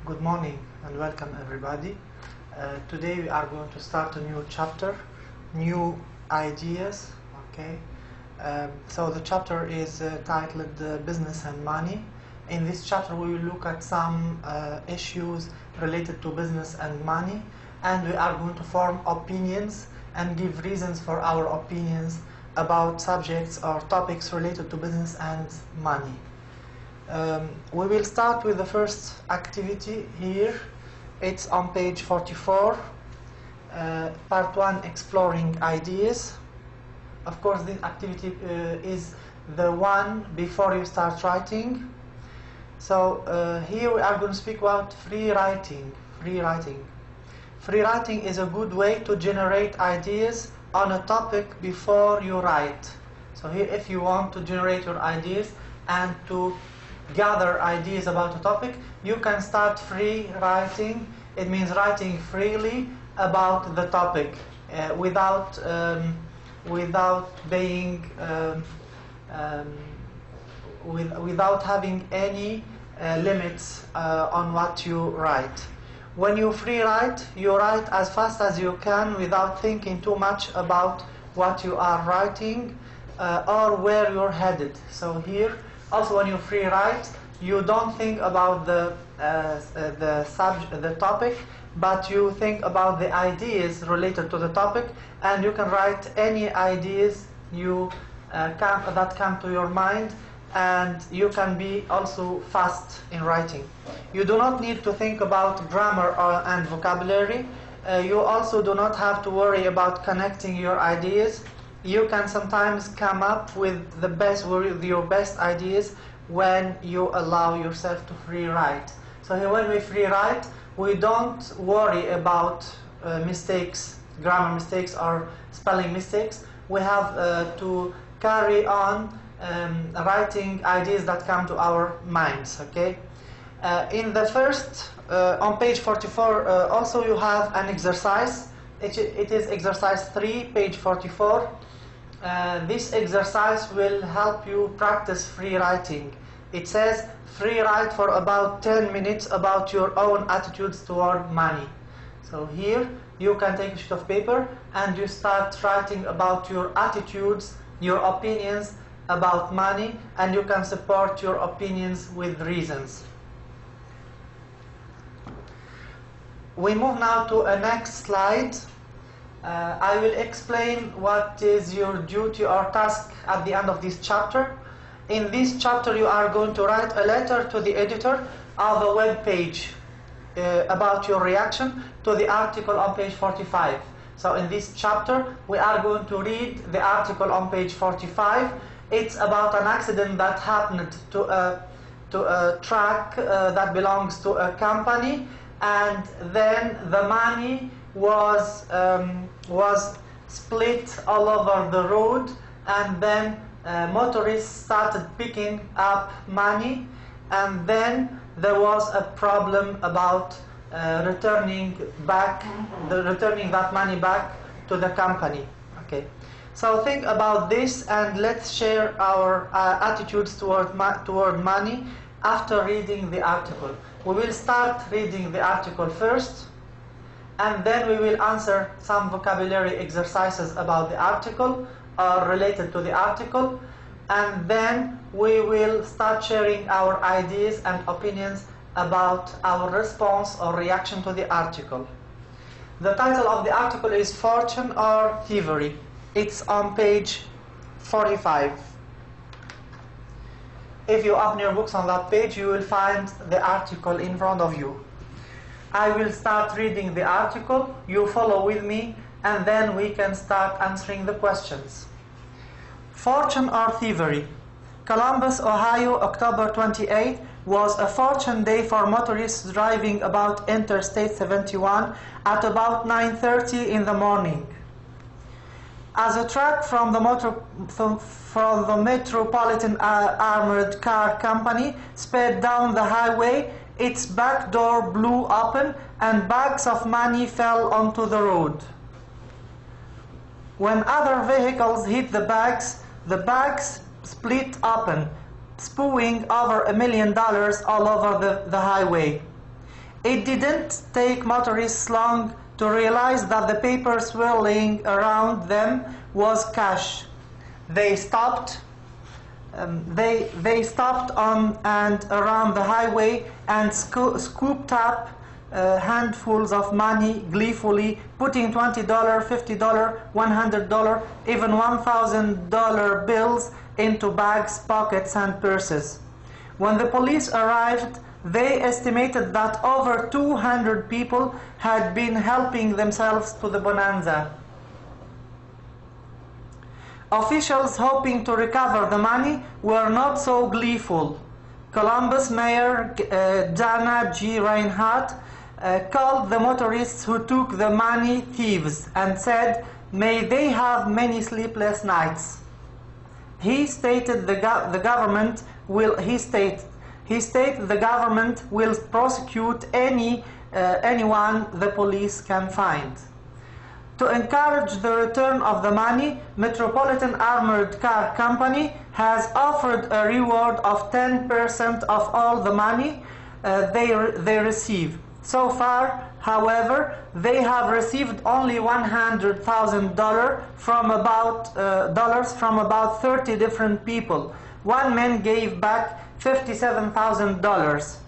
Good morning and welcome everybody. Today we are going to start a new chapter, new ideas. Okay. So the chapter is titled Business and Money. In this chapter we will look at some issues related to business and money, and we are going to form opinions and give reasons for our opinions about subjects or topics related to business and money. We will start with the first activity here. It's on page 44, part 1, exploring ideas. Of course, this activity is the one before you start writing. So here we are going to speak about free writing. Free writing is a good way to generate ideas on a topic before you write. So here, if you want to generate your ideas and to gather ideas about a topic, you can start free writing. It means writing freely about the topic without having any limits on what you write. When you free write, you write as fast as you can without thinking too much about what you are writing or where you're headed. So here, also when you free write, you don't think about the topic, but you think about the ideas related to the topic, and you can write any ideas that come to your mind, and you can be also fast in writing. You do not need to think about grammar and vocabulary. You also do not have to worry about connecting your ideas. You can sometimes come up with your best ideas when you allow yourself to free write. So here, when we free write, we don't worry about mistakes, grammar mistakes or spelling mistakes. We have to carry on writing ideas that come to our minds. Okay. In the first, on page 44, also you have an exercise. It is exercise 3, page 44. This exercise will help you practice free writing. It says free write for about 10 minutes about your own attitudes toward money. So here you can take a sheet of paper and you start writing about your attitudes, your opinions about money, and you can support your opinions with reasons. We move now to a next slide. I will explain what is your duty or task at the end of this chapter. In this chapter, you are going to write a letter to the editor of a web page about your reaction to the article on page 45. So in this chapter, we are going to read the article on page 45. It's about an accident that happened to a truck that belongs to a company, and then the money was split all over the road, and then motorists started picking up money, and then there was a problem about returning that money back to the company. Okay, so think about this and let's share our attitudes toward money after reading the article. We will start reading the article first, and then we will answer some vocabulary exercises about the article or related to the article, and then we will start sharing our ideas and opinions about our response or reaction to the article. The title of the article is Fortune or Thievery. It's on page 45. If you open your books on that page, you will find the article in front of you. I will start reading the article, you follow with me, and then we can start answering the questions. Fortune or Thievery. Columbus, Ohio, October 28 was a fortune day for motorists driving about Interstate 71 at about 9:30 in the morning. As a truck from the Metropolitan Armored Car Company sped down the highway, its back door blew open and bags of money fell onto the road. When other vehicles hit the bags split open, spewing over $1 million all over the highway. It didn't take motorists long to realize that the paper swirling around them was cash. They stopped. They stopped on and around the highway and scooped up handfuls of money gleefully, putting $20, $50, $100, even $1,000 bills into bags, pockets, and purses. When the police arrived, they estimated that over 200 people had been helping themselves to the bonanza. Officials hoping to recover the money were not so gleeful. Columbus Mayor Dana G. Reinhardt called the motorists who took the money thieves and said, "May they have many sleepless nights." He stated the government will prosecute anyone the police can find. To encourage the return of the money, Metropolitan Armored Car Company has offered a reward of 10% of all the money they receive. So far, however, they have received only $100,000 from about 30 different people. One man gave back $57,000.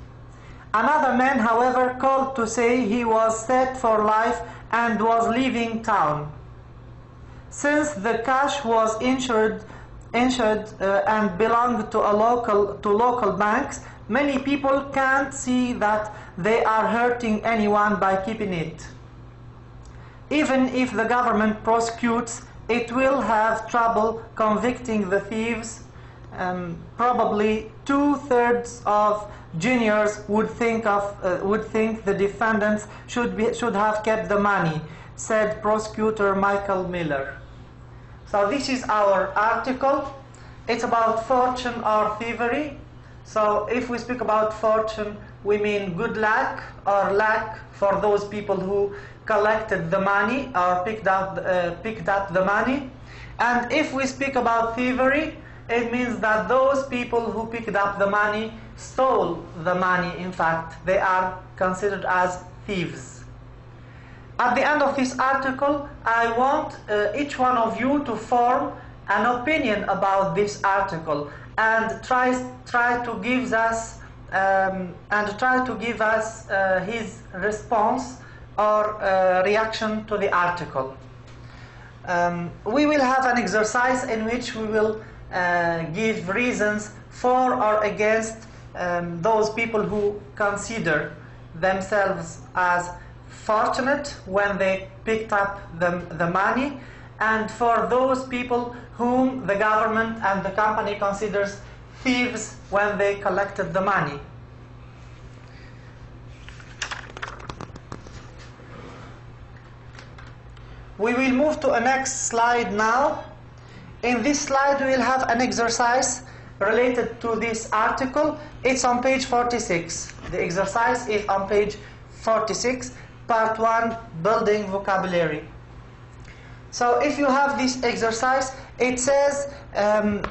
Another man, however, called to say he was set for life and was leaving town. Since the cash was insured and belonged to local banks, many people can't see that they are hurting anyone by keeping it. Even if the government prosecutes, it will have trouble convicting the thieves. Probably 2/3 of juniors would think the defendants should have kept the money, said prosecutor Michael Miller. So this is our article. It's about fortune or thievery. So if we speak about fortune, we mean good luck or luck for those people who collected the money or picked up the money. And if we speak about thievery, it means that those people who picked up the money stole the money. In fact, they are considered as thieves. At the end of this article, I want each one of you to form an opinion about this article and try to give us his response or reaction to the article. We will have an exercise in which we will give reasons for or against those people who consider themselves as fortunate when they picked up the money, and for those people whom the government and the company considers thieves when they collected the money. We will move to a next slide now. In this slide we will have an exercise related to this article. It's on page 46. The exercise is on page 46, part 1, building vocabulary. So if you have this exercise, it says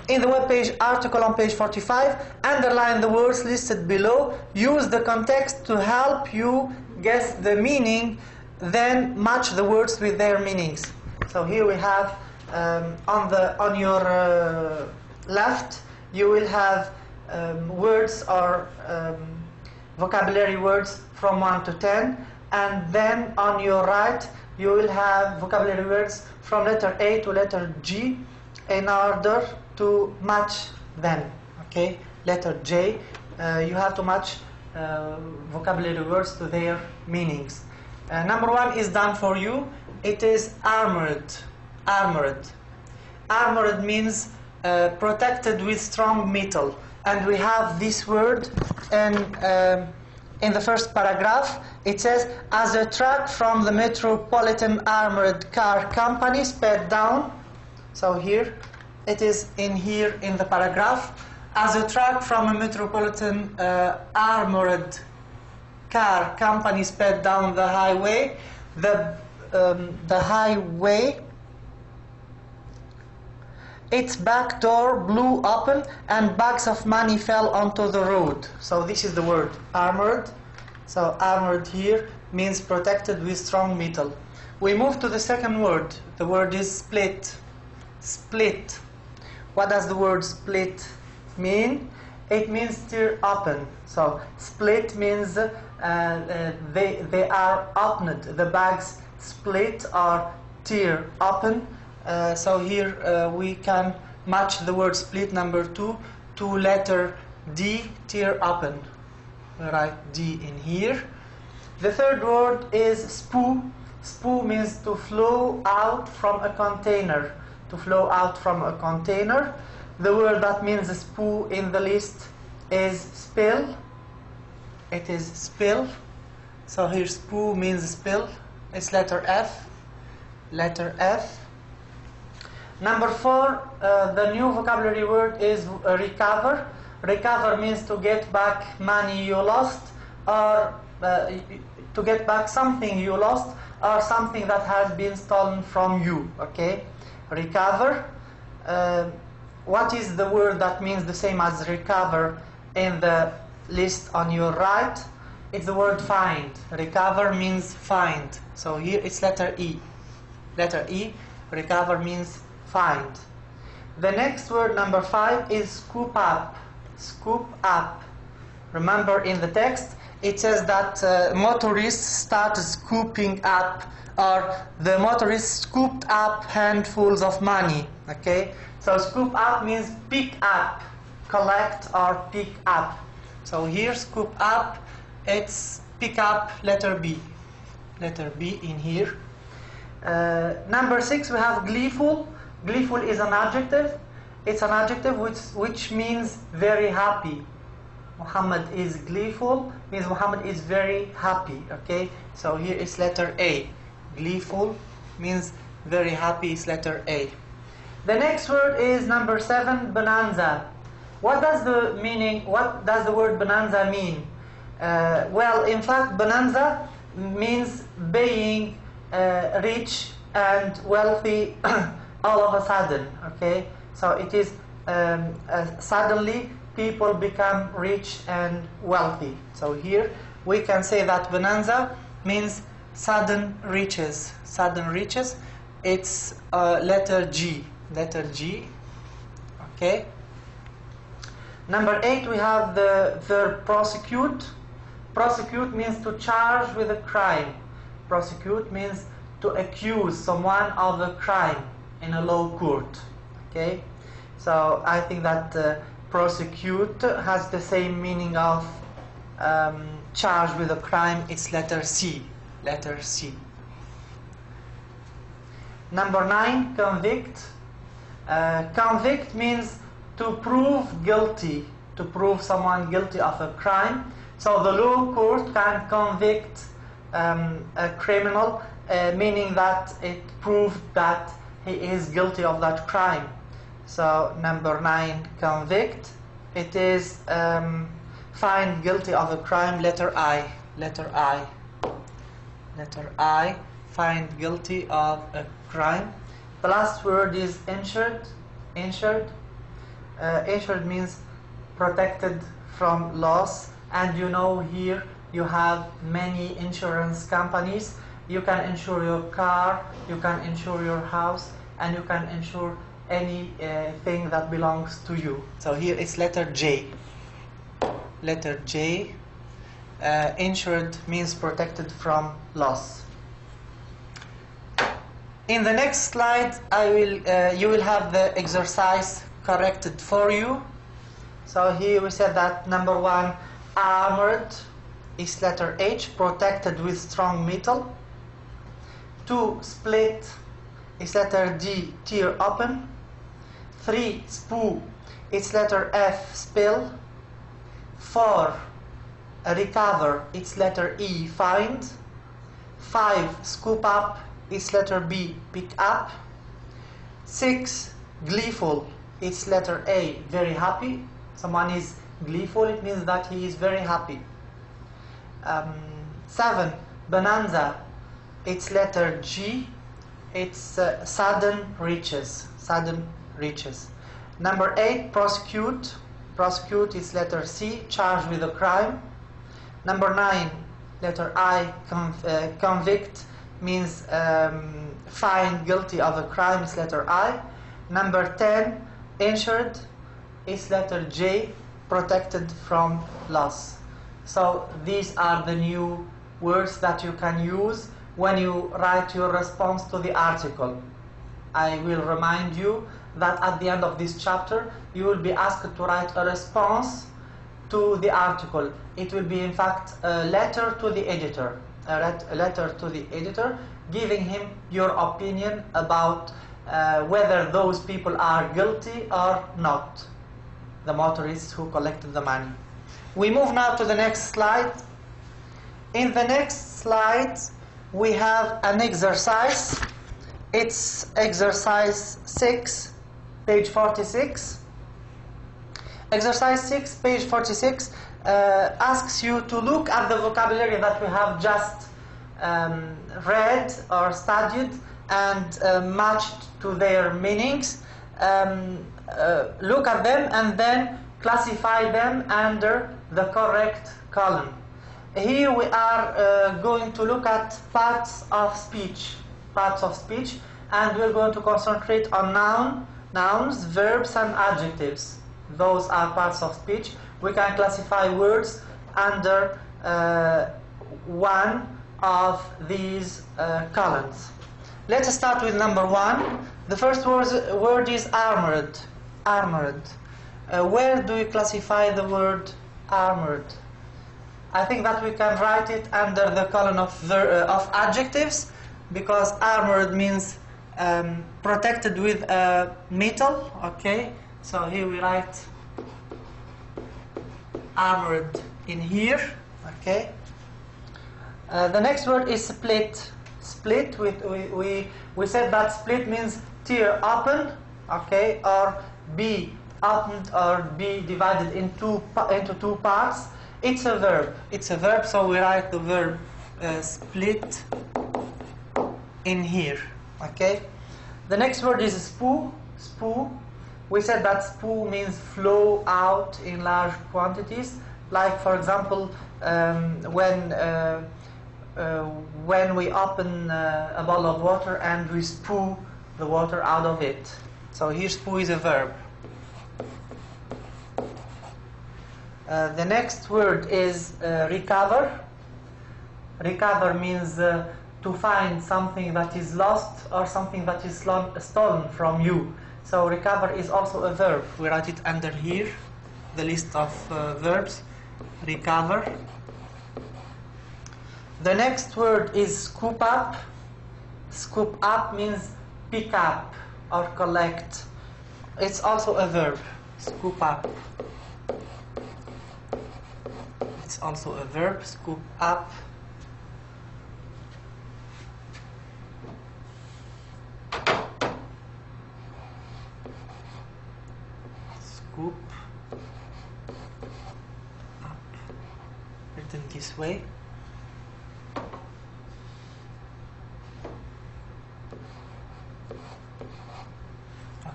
in the web page article on page 45, underline the words listed below, use the context to help you guess the meaning, then match the words with their meanings. So here we have on your left, you will have words or vocabulary words from 1 to 10, and then on your right you will have vocabulary words from letter A to letter G in order to match them. Okay, letter J, you have to match vocabulary words to their meanings. Number 1 is done for you. It is armored. Armored. Armored means protected with strong metal, and we have this word in the first paragraph. It says, as a truck from the Metropolitan Armored Car Company sped down. So here it is in the paragraph. As a truck from a Metropolitan Armored Car Company sped down the highway, the highway, its back door blew open and bags of money fell onto the road. So this is the word armored. So armored here means protected with strong metal. We move to the second word. The word is split. Split. What does the word split mean? It means tear open. So split means they are opened. The bags split or tear open. So here we can match the word split number 2 to letter D, tear open. We write D in here. The third word is spew. Spew means to flow out from a container. To flow out from a container. The word that means spew in the list is spill. It is spill. So here spew means spill. It's letter F. Letter F. Number 4, the new vocabulary word is recover. Recover means to get back money you lost, or to get back something you lost, or something that has been stolen from you. Okay, recover. What is the word that means the same as recover in the list on your right? It's the word find. Recover means find. So here it's letter E. Letter E. Recover means find. The next word, number 5, is scoop up. Scoop up. Remember in the text it says that motorists started scooping up, or the motorists scooped up handfuls of money. Okay, so scoop up means pick up, collect or pick up. So here scoop up, it's pick up, letter B. Letter B in here. Number 6, we have gleeful. Gleeful is an adjective. It's an adjective which means very happy. Muhammad is gleeful, means Muhammad is very happy. Okay, so here is letter A. Gleeful means very happy, is letter A. The next word is number 7, bonanza. What does the word bonanza mean? Well, in fact, bonanza means being rich and wealthy all of a sudden. Okay, so it is suddenly people become rich and wealthy. So here we can say that bonanza means sudden riches. Sudden riches. It's letter G. Letter G. Okay. Number 8, we have the verb prosecute. Prosecute means to charge with a crime. Prosecute means to accuse someone of a crime in a law court. Okay, so I think that prosecute has the same meaning of charge with a crime. It's letter C. Letter C. Number 9, convict. Convict means to prove guilty, to prove someone guilty of a crime. So the law court can convict a criminal, meaning that it proved that he is guilty of that crime. So number 9, convict. It is find guilty of a crime, letter I. Letter I. Letter I, find guilty of a crime. The last word is insured. Insured. Insured means protected from loss. And you know, here you have many insurance companies. You can insure your car, you can insure your house, and you can insure anything that belongs to you. So here it's letter J. Letter J. Insured means protected from loss. In the next slide, you will have the exercise corrected for you. So here we said that number 1, armored is letter H, protected with strong metal. 2, split is letter D, tear open. 3, spew, it's letter F, spill. 4, recover, it's letter E, find. 5, scoop up, it's letter B, pick up. 6, gleeful, it's letter A, very happy. Someone is gleeful, it means that he is very happy. 7, bonanza, it's letter G, it's sudden riches. Sudden riches. Number 8, prosecute. Prosecute is letter C, charged with a crime. Number 9, Letter I, convict, means find guilty of a crime, is letter I. Number 10, insured, is letter J, protected from loss. So these are the new words that you can use when you write your response to the article. I will remind you that at the end of this chapter you will be asked to write a response to the article. It will be in fact a letter to the editor, a letter to the editor giving him your opinion about whether those people are guilty or not, the motorists who collected the money. We move now to the next slide. In the next slide we have an exercise. It's exercise 6, page 46. Exercise 6, page 46 asks you to look at the vocabulary that we have just read or studied and matched to their meanings. Look at them and then classify them under the correct column. Here we are going to look at parts of speech, and we're going to concentrate on nouns, verbs, and adjectives. Those are parts of speech. We can classify words under one of these columns. Let's start with number 1. The first word is armored. Armored. Where do you classify the word armored? I think that we can write it under the column of adjectives, because armored means protected with metal. Okay, so here we write armored in here. Okay. The next word is split. Split. We said that split means tear open. Okay, or be opened or be divided into two parts. It's a verb. It's a verb, so we write the verb split in here. Okay. The next word is spew. Spew. We said that spew means flow out in large quantities. Like, for example, when we open a bottle of water and we spew the water out of it. So here spew is a verb. The next word is recover. Recover means to find something that is lost or something that is stolen from you. So recover is also a verb. We write it under here, the list of verbs. Recover. The next word is scoop up. Scoop up means pick up or collect. It's also a verb. Scoop up. It's also a verb. Scoop up. Scoop up, written this way.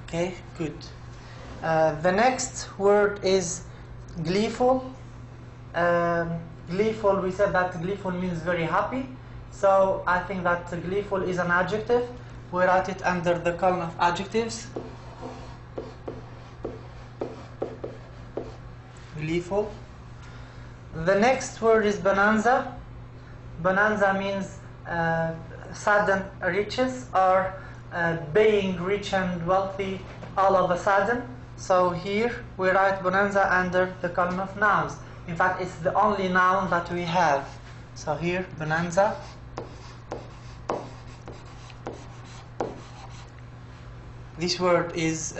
Okay, good. The next word is gleeful. Gleeful, we said that gleeful means very happy. So I think that gleeful is an adjective. We write it under the column of adjectives. Gleeful. The next word is bonanza. Bonanza means sudden riches or being rich and wealthy all of a sudden. So here we write bonanza under the column of nouns. In fact, it's the only noun that we have. So here, bonanza. This word is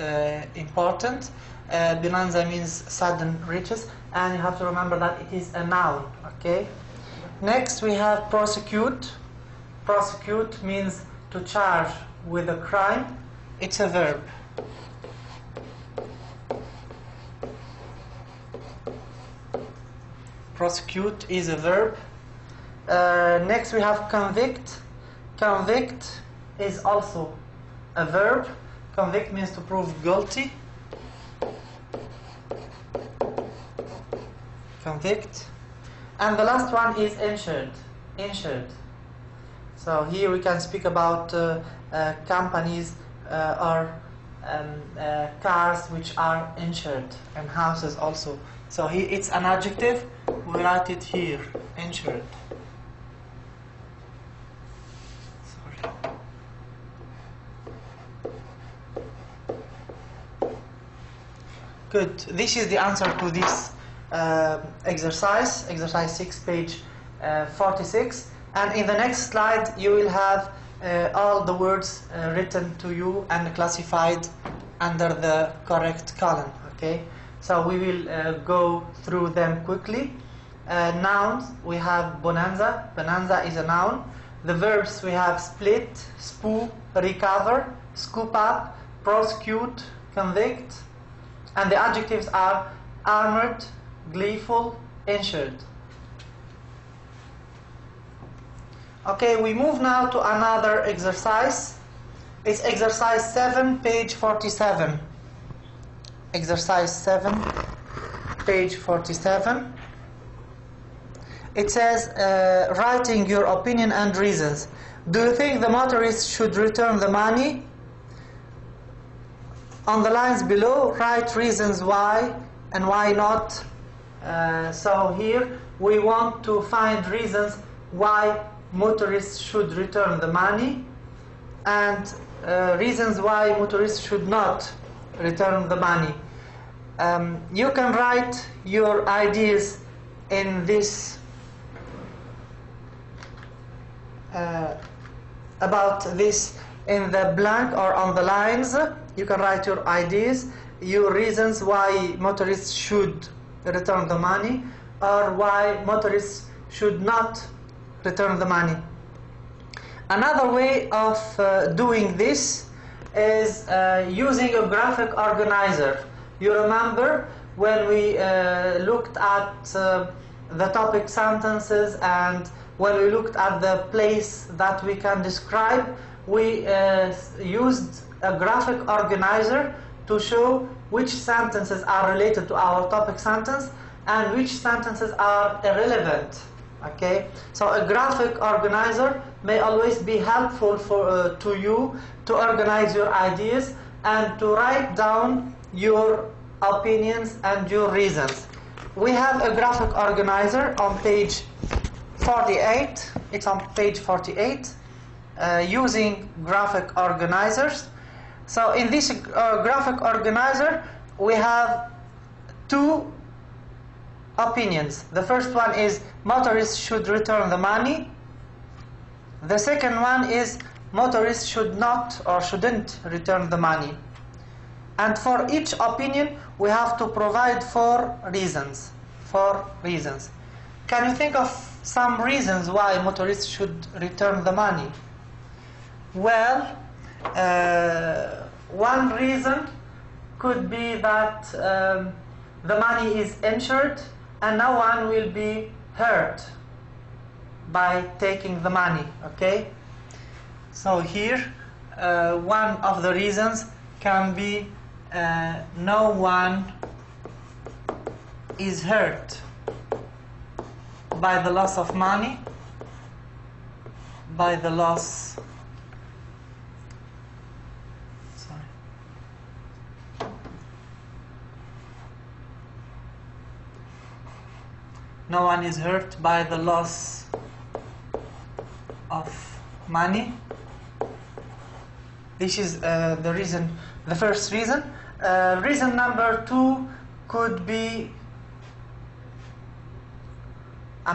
important. Bonanza means sudden riches, and you have to remember that it is a noun. Okay. Next we have prosecute. Prosecute means to charge with a crime. It's a verb. Prosecute is a verb. Next we have convict. Convict is also a verb. Convict means to prove guilty. Convict. And the last one is insured. Insured. So here we can speak about companies or cars which are insured, and houses also. So here it's an adjective. We write it here, insured. Sorry. Good. This is the answer to this exercise 6, page 46. And in the next slide, you will have all the words written to you and classified under the correct column. Okay. So we will go through them quickly. Nouns, we have bonanza. Bonanza is a noun. The verbs, we have split, spoo, recover, scoop up, prosecute, convict. And the adjectives are armored, gleeful, insured. Okay, we move now to another exercise. It's exercise 7, page 47. Exercise 7, page 47. It says, writing your opinion and reasons. Do you think the motorist should return the money? On the lines below, write reasons why and why not. So here we want to find reasons why motorists should return the money, and reasons why motorists should not return the money. You can write your ideas in this about this in the blank or on the lines. You can write your ideas, your reasons why motorists should return the money, or why motorists should not return the money. Another way of doing this is using a graphic organizer. You remember when we looked at the topic sentences, and when we looked at the place that we can describe, we used a graphic organizer to show which sentences are related to our topic sentence and which sentences are irrelevant. Okay, so a graphic organizer may always be helpful to you to organize your ideas and to write down your opinions and your reasons. We have a graphic organizer on page 48. It's on page 48, using graphic organizers. So in this graphic organizer, we have two opinions. The first one is motorists should return the money. The second one is motorists should not or shouldn't return the money. And for each opinion, we have to provide 4 reasons. 4 reasons. Can you think of some reasons why motorists should return the money? Well, one reason could be that the money is insured and no one will be hurt by taking the money. Okay? So here, one of the reasons can be no one is hurt by the loss of money, by the loss, no one is hurt by the loss of money. This is the reason, the first reason. Reason number 2 could be,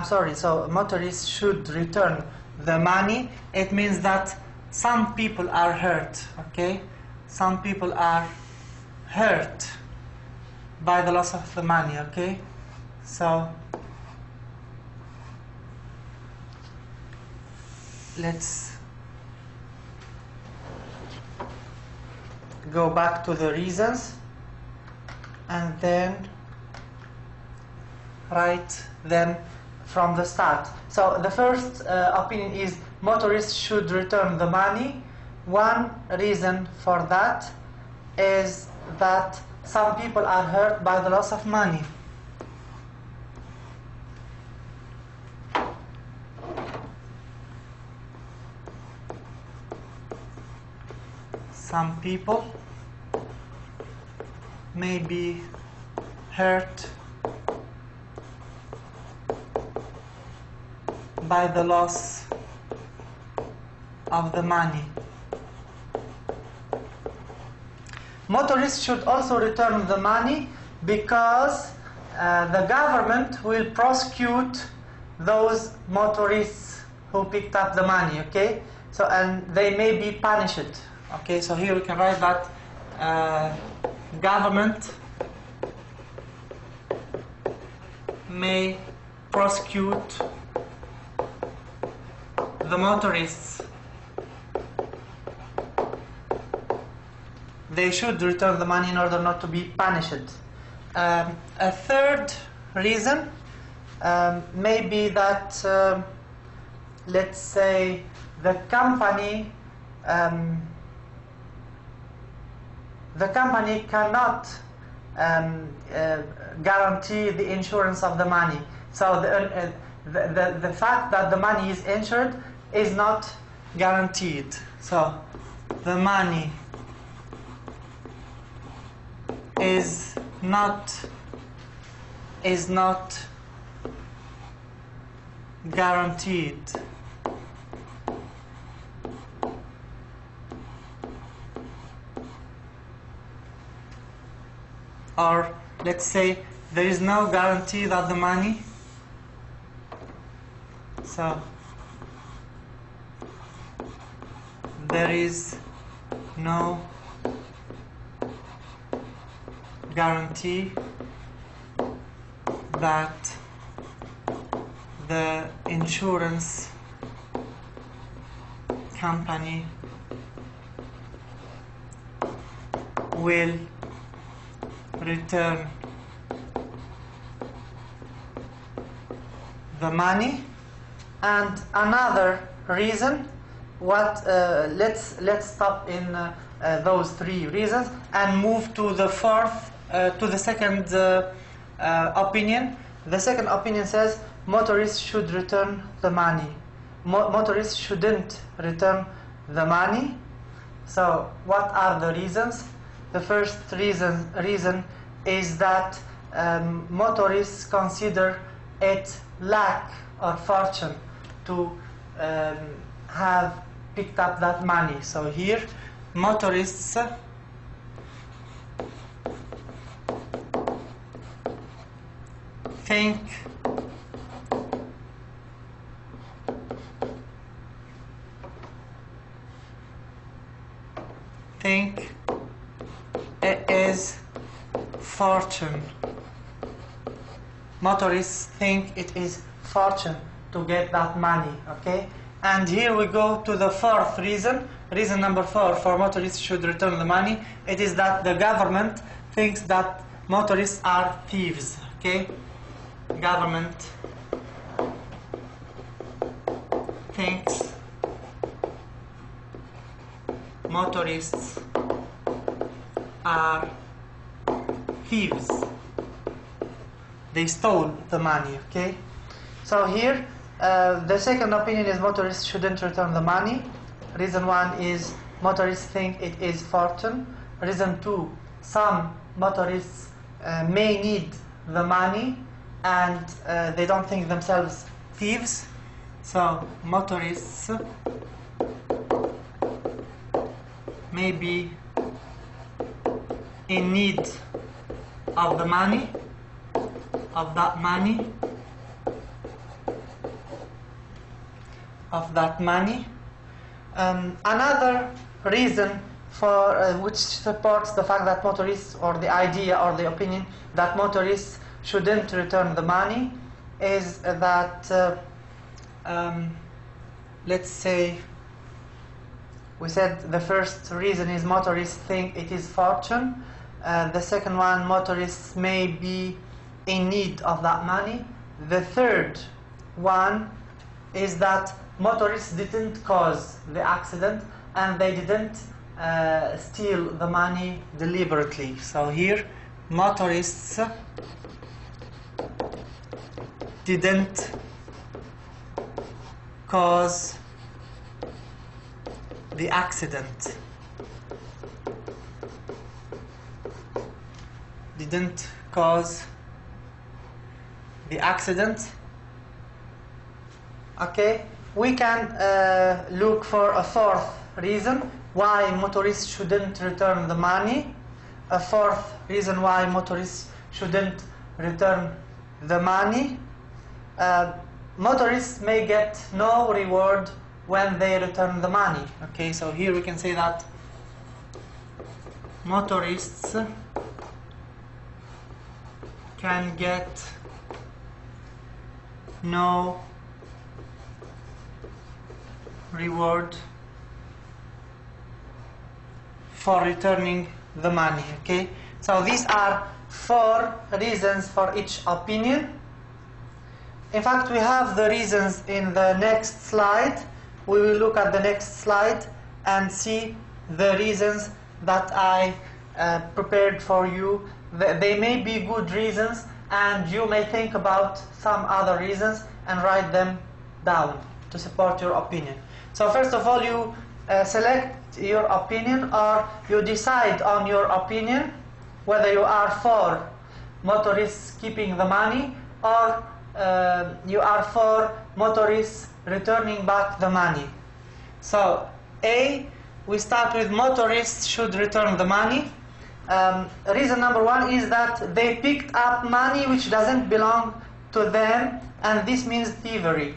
so motorists should return the money. It means that some people are hurt, okay? Some people are hurt by the loss of the money, okay? So let's go back to the reasons and then write them from the start. So the first opinion is motorists should return the money. One reason for that is that some people are hurt by the loss of money. some people may be hurt by the loss of the money. Motorists should also return the money because the government will prosecute those motorists who picked up the money, okay? So, and they may be punished, okay? So here we can write that government may prosecute the motorists. They should return the money in order not to be punished. A third reason may be that, let's say, the company cannot guarantee the insurance of the money. So the fact that the money is insured is not guaranteed. So the money is not guaranteed. Or let's say there is no guarantee that the money, so there is no guarantee that the insurance company will return the money. And another reason, let's stop in those three reasons and move to the fourth, to the second opinion. The second opinion says motorists should return the money. Motorists shouldn't return the money. So what are the reasons? The first reason is that motorists consider it lack or fortune to have picked up that money. So here, motorists think it is fortune. Motorists think it is fortune to get that money, okay? And here we go to the fourth reason. Reason number 4 for motorists should return the money. It is that the government thinks that motorists are thieves, okay? Government thinks motorists are thieves. They stole the money, okay? So here, the second opinion is motorists shouldn't return the money. Reason 1 is motorists think it is fortune. Reason 2, some motorists may need the money and they don't think themselves thieves. So motorists may be in need of the money, of that money. Another reason for which supports the fact that motorists, or the idea or the opinion that motorists shouldn't return the money, is that let's say we said the first reason is motorists think it is fortune. The second one, motorists may be in need of that money. The third one is that motorists didn't cause the accident and they didn't steal the money deliberately. So here, motorists didn't cause the accident. didn't cause the accident. Okay, we can look for a fourth reason why motorists shouldn't return the money. A fourth reason why motorists shouldn't return the money. Motorists may get no reward when they return the money. Okay, so here we can say that motorists can get no reward for returning the money. Okay, so these are 4 reasons for each opinion. In fact, we have the reasons in the next slide. We will look at the next slide and see the reasons that I prepared for you. They may be good reasons, and you may think about some other reasons and write them down to support your opinion. So first of all, you select your opinion, or you decide on your opinion whether you are for motorists keeping the money, or you are for motorists returning back the money. So A, we start with motorists should return the money. Reason number 1 is that they picked up money which doesn't belong to them, and this means thievery.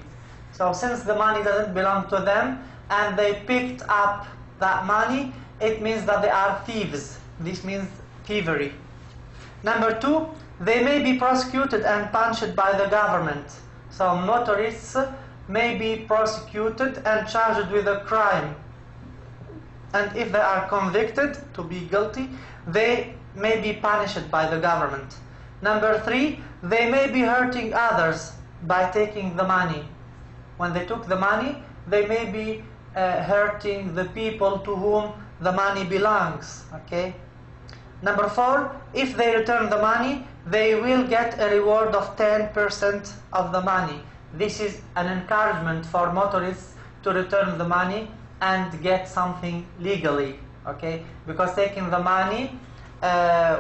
So since the money doesn't belong to them and they picked up that money, it means that they are thieves. This means thievery. Number 2, they may be prosecuted and punished by the government. So motorists may be prosecuted and charged with a crime. And if they are convicted to be guilty, they may be punished by the government. Number 3, they may be hurting others by taking the money. When they took the money, they may be hurting the people to whom the money belongs. Okay. Number 4, if they return the money, they will get a reward of 10% of the money. This is an encouragement for motorists to return the money and get something legally. Okay, because taking the money,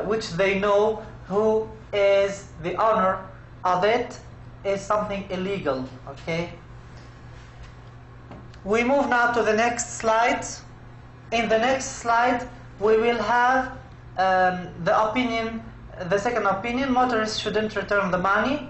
which they know who is the owner of it, is something illegal. Okay. We move now to the next slide. In the next slide, we will have the second opinion, motorists shouldn't return the money.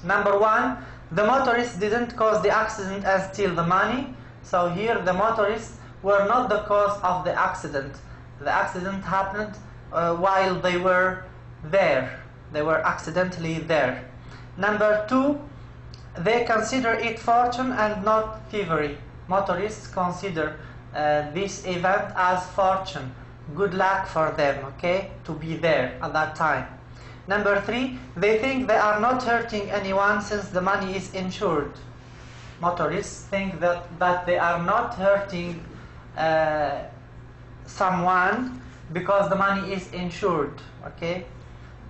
Number 1, the motorists didn't cause the accident and steal the money. So here the motorists were not the cause of the accident. The accident happened while they were there. They were accidentally there. Number 2, they consider it fortune and not thievery. Motorists consider this event as fortune, good luck for them, okay, to be there at that time. Number 3, they think they are not hurting anyone since the money is insured. Motorists think that they are not hurting someone because the money is insured, okay.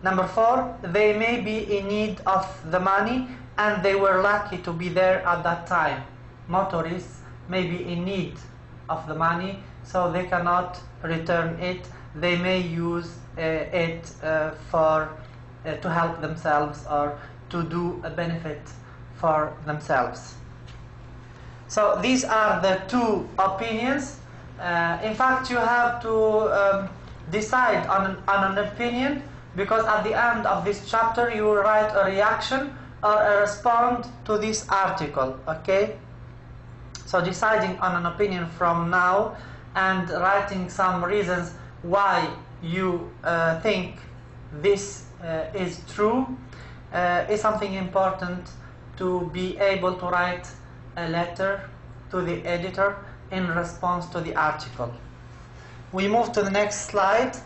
Number 4, they may be in need of the money and they were lucky to be there at that time. Motorists may be in need of the money, so they cannot return it. They may use it to help themselves or to do a benefit for themselves. So these are the 2 opinions. In fact, you have to decide on an opinion, because at the end of this chapter you will write a reaction or a response to this article. Okay? So deciding on an opinion from now and writing some reasons why you think this is true is something important to be able to write a letter to the editor in response to the article. We move to the next slide.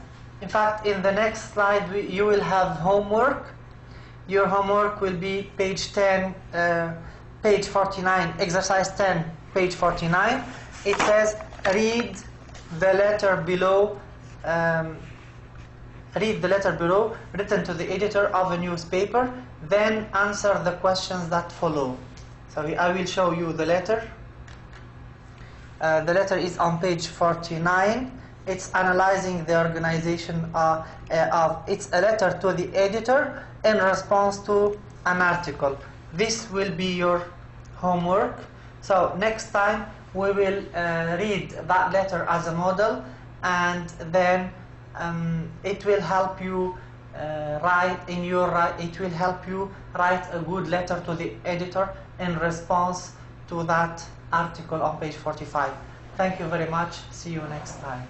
In fact, in the next slide you will have homework. Your homework will be page 10, page 49, exercise 10, page 49. It says, read the letter below written to the editor of a newspaper, then answer the questions that follow. So I will show you the letter. The letter is on page 49, it's analyzing the organization it's a letter to the editor in response to an article. This will be your homework. So next time we will read that letter as a model, and then it will help you it will help you write a good letter to the editor in response to that article on page 45. Thank you very much. See you next time.